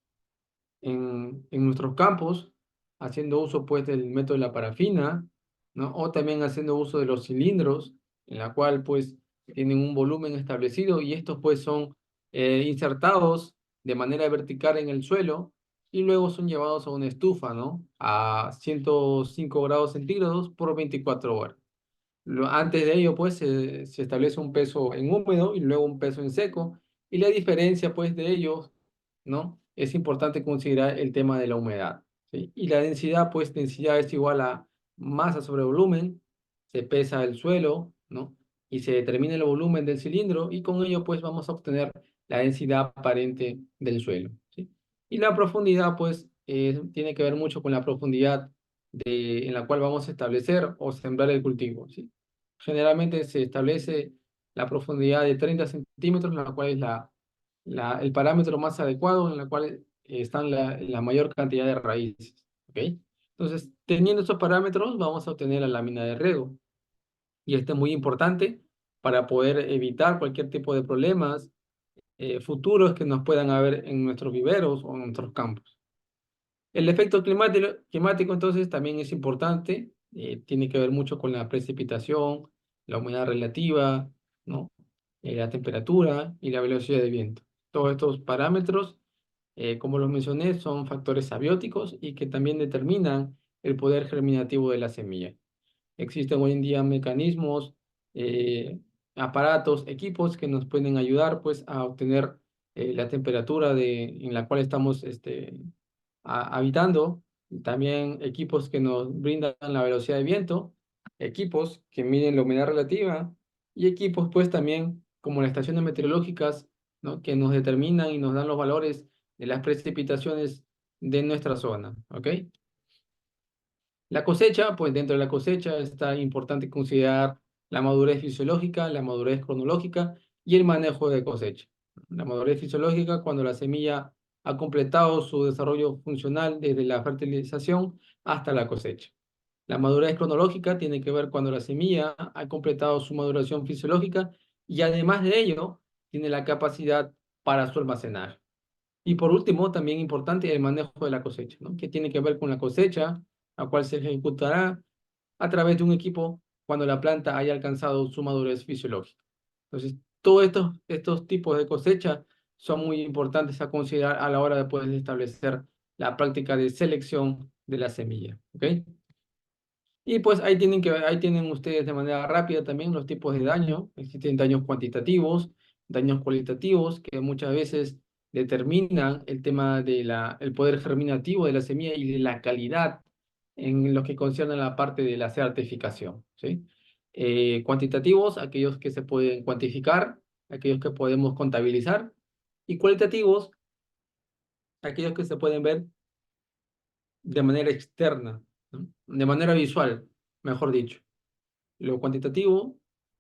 nuestros campos, haciendo uso pues del método de la parafina, ¿no? O también haciendo uso de los cilindros, en la cual pues tienen un volumen establecido y estos pues son insertados de manera vertical en el suelo y luego son llevados a una estufa, ¿no? A 105 grados centígrados por 24 horas. Antes de ello, pues, se establece un peso en húmedo y luego un peso en seco. Y la diferencia, pues, de ellos, ¿no? Es importante considerar el tema de la humedad, ¿sí? Y la densidad, pues, densidad es igual a masa sobre volumen, se pesa el suelo, ¿no? Y se determina el volumen del cilindro y con ello, pues, vamos a obtener la densidad aparente del suelo, ¿sí? Y la profundidad, pues, tiene que ver mucho con la profundidad en la cual vamos a establecer o sembrar el cultivo, ¿sí? Generalmente se establece la profundidad de 30 centímetros, la cual es el parámetro más adecuado en la cual están la mayor cantidad de raíces, ¿ok? Entonces, teniendo estos parámetros, vamos a obtener la lámina de riego. Y esto es muy importante para poder evitar cualquier tipo de problemas futuros que nos puedan haber en nuestros viveros o en nuestros campos. El efecto climático, entonces, también es importante. Tiene que ver mucho con la precipitación, la humedad relativa, ¿no? La temperatura y la velocidad de viento. Todos estos parámetros, como los mencioné, son factores abióticos y que también determinan el poder germinativo de la semilla. Existen hoy en día mecanismos, aparatos, equipos que nos pueden ayudar, pues, a obtener la temperatura en la cual estamos habitando, también equipos que nos brindan la velocidad de viento, equipos que miden la humedad relativa y equipos pues también como las estaciones meteorológicas, ¿no? Que nos determinan y nos dan los valores de las precipitaciones de nuestra zona, ¿ok? La cosecha, pues dentro de la cosecha está importante considerar la madurez fisiológica, la madurez cronológica y el manejo de cosecha. La madurez fisiológica, cuando la semilla ha completado su desarrollo funcional desde la fertilización hasta la cosecha. La madurez cronológica tiene que ver cuando la semilla ha completado su maduración fisiológica y además de ello tiene la capacidad para su almacenaje. Y por último, también importante el manejo de la cosecha, ¿no? Que tiene que ver con la cosecha, la cual se ejecutará a través de un equipo cuando la planta haya alcanzado su madurez fisiológica. Entonces, todos estos tipos de cosecha son muy importantes a considerar a la hora de poder establecer la práctica de selección de la semilla, ¿ok? Y pues ahí tienen ustedes de manera rápida también los tipos de daño. Existen daños cuantitativos, daños cualitativos, que muchas veces determinan el tema de el poder germinativo de la semilla y de la calidad en lo que concierne a la parte de la certificación, ¿sí? Cuantitativos, aquellos que se pueden cuantificar, aquellos que podemos contabilizar, y cualitativos, aquellos que se pueden ver de manera externa, ¿no? De manera visual, mejor dicho. Lo cuantitativo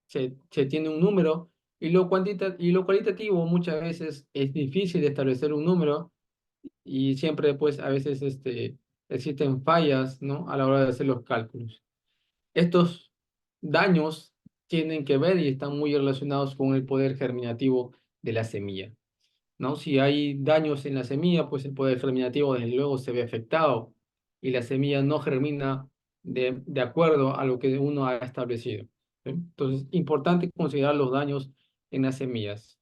se tiene un número y lo cualitativo muchas veces es difícil de establecer un número y siempre pues a veces existen fallas, ¿no? A la hora de hacer los cálculos. Estos daños tienen que ver y están muy relacionados con el poder germinativo de la semilla, ¿no? Si hay daños en la semilla, pues el poder germinativo desde luego se ve afectado y la semilla no germina de acuerdo a lo que uno ha establecido, ¿sí? Entonces, importante considerar los daños en las semillas.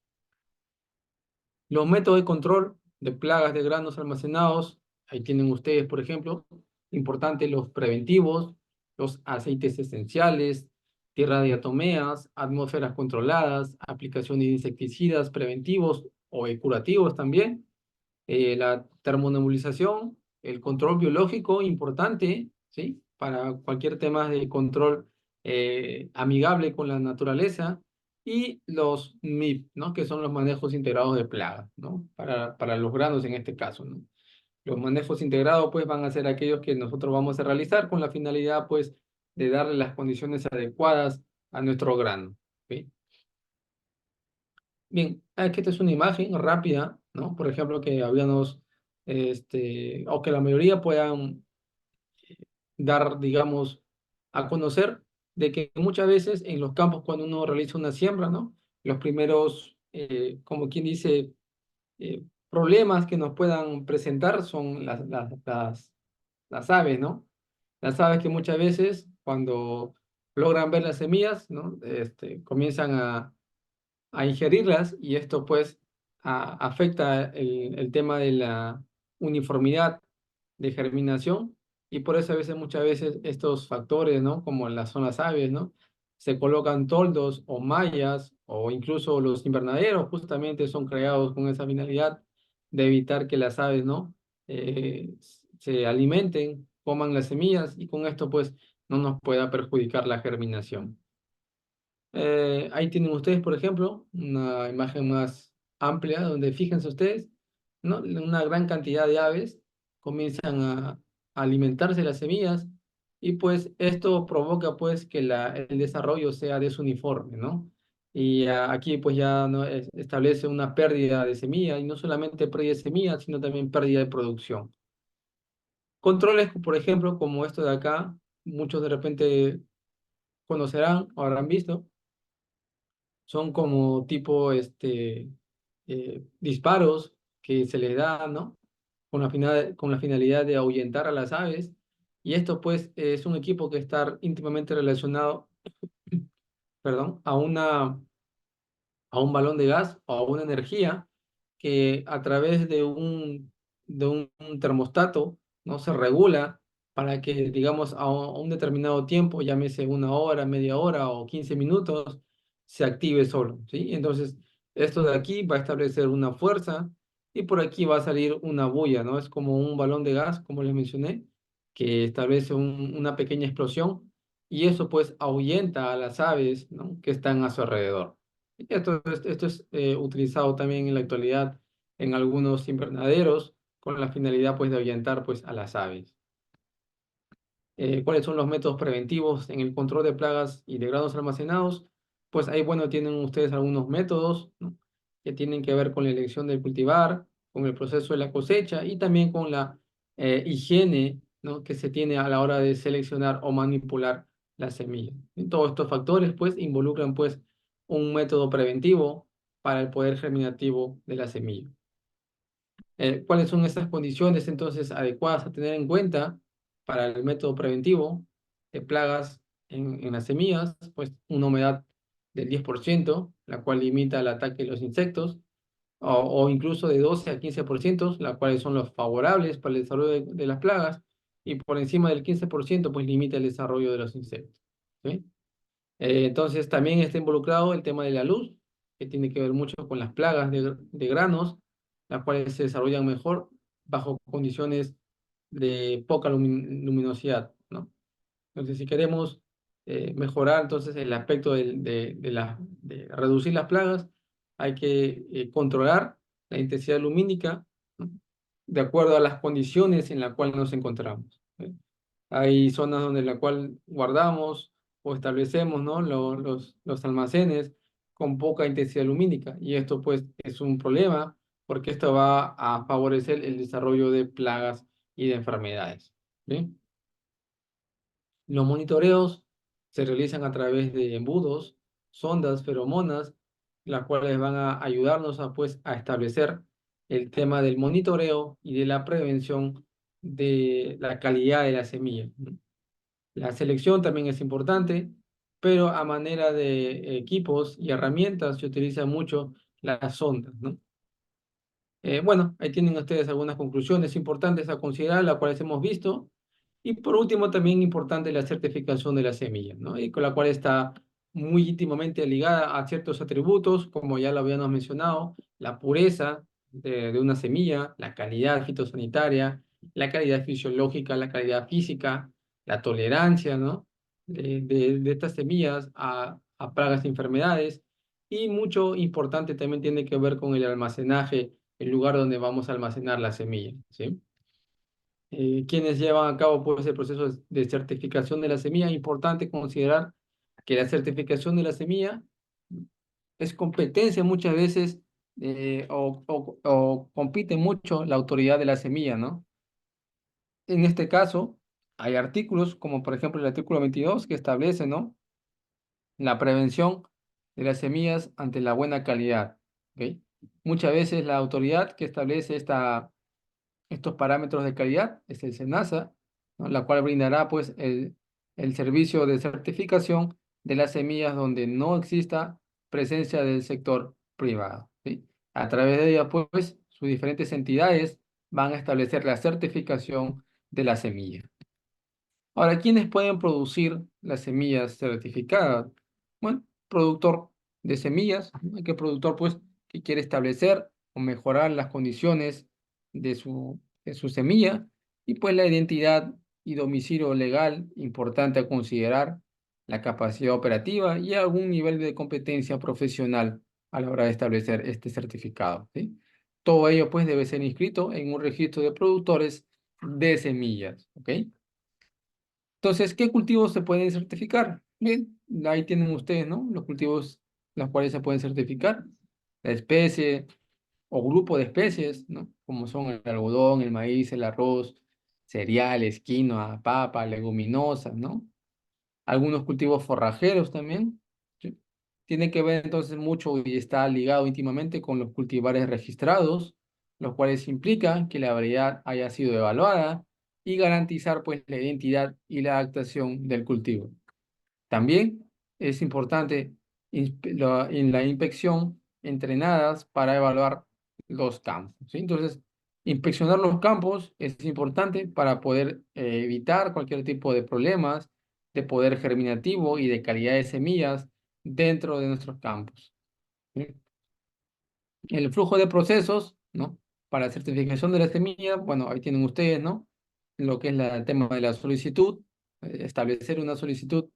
Los métodos de control de plagas de granos almacenados, ahí tienen ustedes, por ejemplo, importante los preventivos, los aceites esenciales, tierra de diatomeas, atmósferas controladas, aplicación de insecticidas preventivos o curativos también, la termonebulización, el control biológico importante, ¿sí? Para cualquier tema de control amigable con la naturaleza, y los MIP, ¿no? Que son los manejos integrados de plagas, ¿no? Para los granos en este caso, ¿no? Los manejos integrados, pues, van a ser aquellos que nosotros vamos a realizar con la finalidad, pues, de darle las condiciones adecuadas a nuestro grano, ¿sí? Bien, aquí esta es una imagen rápida, ¿no? Por ejemplo, que habíamos, o que la mayoría puedan dar, digamos, a conocer de que muchas veces en los campos cuando uno realiza una siembra, ¿no? Los primeros, como quien dice, problemas que nos puedan presentar son las aves, ¿no? Las aves que muchas veces cuando logran ver las semillas, ¿no? Comienzan a ingerirlas y esto pues afecta el tema de la uniformidad de germinación y por eso a veces, muchas veces estos factores, ¿no? Como en las zonas aves, ¿no? Se colocan toldos o mallas o incluso los invernaderos justamente son creados con esa finalidad de evitar que las aves, ¿no? Se alimenten, coman las semillas y con esto pues no nos pueda perjudicar la germinación. Ahí tienen ustedes, por ejemplo, una imagen más amplia donde fíjense ustedes, ¿no? Una gran cantidad de aves comienzan a alimentarse de las semillas y pues esto provoca pues que el desarrollo sea desuniforme, ¿no? Y aquí pues ya no establece una pérdida de semilla y no solamente pérdida de semilla, sino también pérdida de producción. Controles, por ejemplo, como esto de acá, muchos de repente conocerán o habrán visto son como tipo disparos que se les da, ¿no? Con la finalidad de ahuyentar a las aves. Y esto pues es un equipo que está íntimamente relacionado, perdón, a un balón de gas o a una energía que a través de un termostato, ¿no? Se regula para que, digamos, a un determinado tiempo, llámese una hora, media hora o 15 minutos, se active solo, ¿sí? Entonces, Esto de aquí va a establecer una fuerza y por aquí va a salir una bulla, ¿no? Es como un balón de gas, como les mencioné, que establece una pequeña explosión y eso pues ahuyenta a las aves, ¿no? Que están a su alrededor. Y esto es utilizado también en la actualidad en algunos invernaderos con la finalidad pues de ahuyentar pues a las aves. ¿Cuáles son los métodos preventivos en el control de plagas y de granos almacenados? Pues ahí, bueno, tienen ustedes algunos métodos, ¿no? Que tienen que ver con la elección del cultivar, con el proceso de la cosecha y también con la higiene, ¿no? Que se tiene a la hora de seleccionar o manipular la semilla. Y todos estos factores, pues, involucran, pues, un método preventivo para el poder germinativo de la semilla. ¿Cuáles son estas condiciones entonces adecuadas a tener en cuenta para el método preventivo de plagas en las semillas? Pues una humedad del 10%, la cual limita el ataque de los insectos, o incluso de 12 a 15%, las cuales son los favorables para el desarrollo de las plagas, y por encima del 15%, pues limita el desarrollo de los insectos. ¿Sí? Entonces también está involucrado el tema de la luz, que tiene que ver mucho con las plagas de granos, las cuales se desarrollan mejor bajo condiciones de poca luminosidad, ¿no? Entonces, si queremos mejorar entonces el aspecto de reducir las plagas, hay que controlar la intensidad lumínica, ¿no? De acuerdo a las condiciones en las cuales nos encontramos. ¿Sí? Hay zonas donde la cual guardamos o establecemos, ¿no? Los almacenes con poca intensidad lumínica y esto pues es un problema porque esto va a favorecer el desarrollo de plagas y de enfermedades. ¿Sí? Los monitoreos se realizan a través de embudos, sondas, feromonas, las cuales van a ayudarnos a, pues, a establecer el tema del monitoreo y de la prevención de la calidad de la semilla, ¿no? La selección también es importante, pero a manera de equipos y herramientas se utiliza mucho las sondas, ¿no? Bueno, ahí tienen ustedes algunas conclusiones importantes a considerar, las cuales hemos visto. Y por último, también importante la certificación de la semilla, ¿no? Y con la cual está muy íntimamente ligada a ciertos atributos, como ya lo habíamos mencionado, la pureza de una semilla, la calidad fitosanitaria, la calidad fisiológica, la calidad física, la tolerancia, ¿no? De estas semillas a plagas y enfermedades. Y mucho importante también tiene que ver con el almacenaje, el lugar donde vamos a almacenar la semilla, ¿sí? Quienes llevan a cabo pues, el proceso de certificación de la semilla. Es importante considerar que la certificación de la semilla es competencia muchas veces o compite mucho la autoridad de la semilla, ¿no? En este caso, hay artículos como por ejemplo el artículo 22 que establece, ¿no? La prevención de las semillas ante la buena calidad, ¿ok? Muchas veces la autoridad que establece estos parámetros de calidad es el SENASA, ¿no? La cual brindará pues el servicio de certificación de las semillas donde no exista presencia del sector privado, ¿sí? A través de ella pues sus diferentes entidades van a establecer la certificación de la semilla. Ahora, ¿quiénes pueden producir las semillas certificadas? Bueno, productor de semillas, ¿no? ¿Qué productor pues que quiere establecer o mejorar las condiciones de su semilla? Y pues la identidad y domicilio legal, importante a considerar, la capacidad operativa y algún nivel de competencia profesional a la hora de establecer este certificado, ¿sí? Todo ello pues debe ser inscrito en un registro de productores de semillas, ¿ok? Entonces, ¿qué cultivos se pueden certificar? Bien, ahí tienen ustedes, ¿no? Los cultivos los cuales se pueden certificar. La especie o grupo de especies, ¿no? Como son el algodón, el maíz, el arroz, cereales, quinoa, papa, leguminosas, ¿no? Algunos cultivos forrajeros también, ¿sí? Tiene que ver entonces mucho y está ligado íntimamente con los cultivares registrados, los cuales implican que la variedad haya sido evaluada y garantizar pues la identidad y la adaptación del cultivo. También es importante en la inspección entrenadas para evaluar los campos, ¿sí? Entonces, inspeccionar los campos es importante para poder evitar cualquier tipo de problemas de poder germinativo y de calidad de semillas dentro de nuestros campos, ¿sí? El flujo de procesos, ¿no? Para certificación de la semilla, bueno, ahí tienen ustedes, ¿no? Lo que es el tema de la solicitud, establecer una solicitud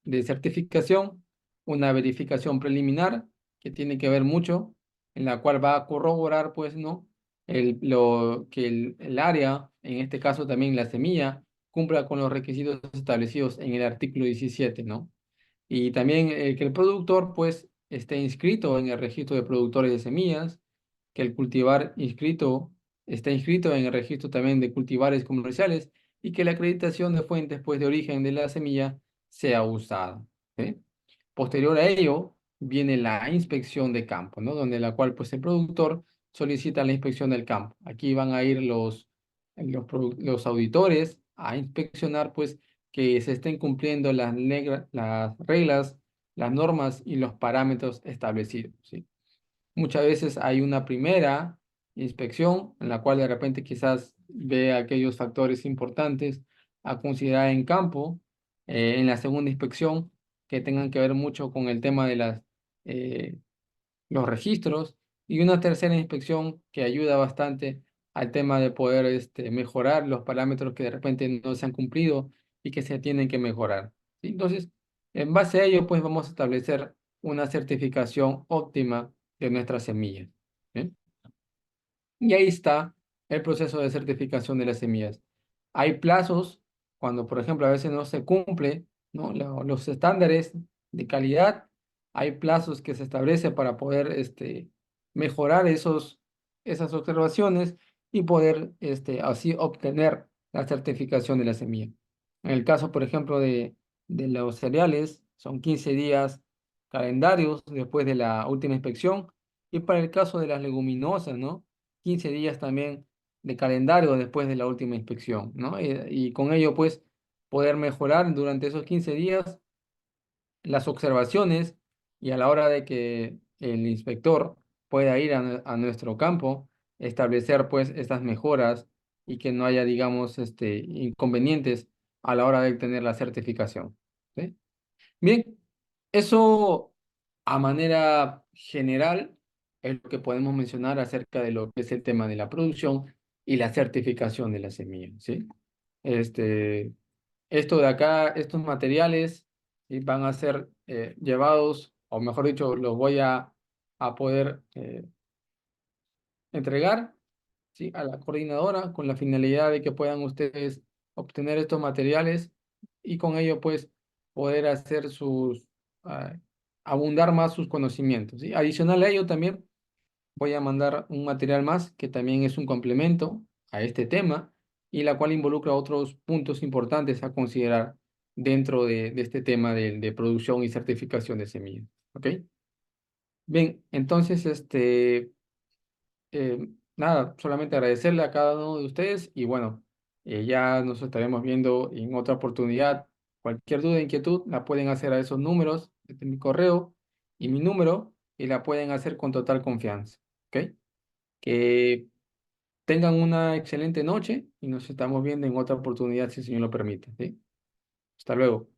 de certificación, una verificación preliminar, que tiene que ver mucho, en la cual va a corroborar, pues, ¿no? El área, en este caso también la semilla, cumpla con los requisitos establecidos en el artículo 17, ¿no? Y también que el productor pues esté inscrito en el registro de productores de semillas, que el cultivar inscrito esté inscrito en el registro también de cultivares comerciales y que la acreditación de fuentes pues de origen de la semilla sea usada. ¿Sí? Posterior a ello viene la inspección de campo, ¿no? Donde la cual pues el productor solicita la inspección del campo. Aquí van a ir los auditores a inspeccionar pues que se estén cumpliendo las reglas, las normas y los parámetros establecidos, ¿sí? Muchas veces hay una primera inspección en la cual de repente quizás ve aquellos factores importantes a considerar en campo. En la segunda inspección que tengan que ver mucho con el tema de eh, los registros y una tercera inspección que ayuda bastante al tema de poder mejorar los parámetros que de repente no se han cumplido y que se tienen que mejorar, ¿sí? Entonces, en base a ello, pues vamos a establecer una certificación óptima de nuestras semillas. ¿Sí? Y ahí está el proceso de certificación de las semillas. Hay plazos cuando, por ejemplo, a veces no se cumple, ¿no? Los estándares de calidad. Hay plazos que se establece para poder mejorar esas observaciones y poder así obtener la certificación de la semilla. En el caso, por ejemplo, de los cereales, son 15 días calendarios después de la última inspección. Y para el caso de las leguminosas, ¿no? 15 días también de calendario después de la última inspección, ¿no? Y con ello, pues, poder mejorar durante esos 15 días las observaciones y a la hora de que el inspector pueda ir a nuestro campo, establecer, pues, estas mejoras y que no haya, digamos, inconvenientes a la hora de obtener la certificación, ¿sí? Bien, eso a manera general es lo que podemos mencionar acerca de lo que es el tema de la producción y la certificación de la semilla, ¿sí? Este, Esto de acá, estos materiales, ¿sí? Van a ser llevados, o mejor dicho, los voy a poder entregar, ¿sí? A la coordinadora con la finalidad de que puedan ustedes obtener estos materiales y con ello pues poder hacer ah, abundar más sus conocimientos, ¿sí? Adicional a ello también voy a mandar un material más que también es un complemento a este tema y la cual involucra otros puntos importantes a considerar dentro de este tema de producción y certificación de semillas. ¿Ok? Bien, entonces, nada, solamente agradecerle a cada uno de ustedes y bueno, ya nos estaremos viendo en otra oportunidad. Cualquier duda, inquietud, la pueden hacer a esos números, este mi correo y mi número, y la pueden hacer con total confianza. ¿Ok? Que tengan una excelente noche y nos estamos viendo en otra oportunidad, si el Señor lo permite. ¿Sí? Hasta luego.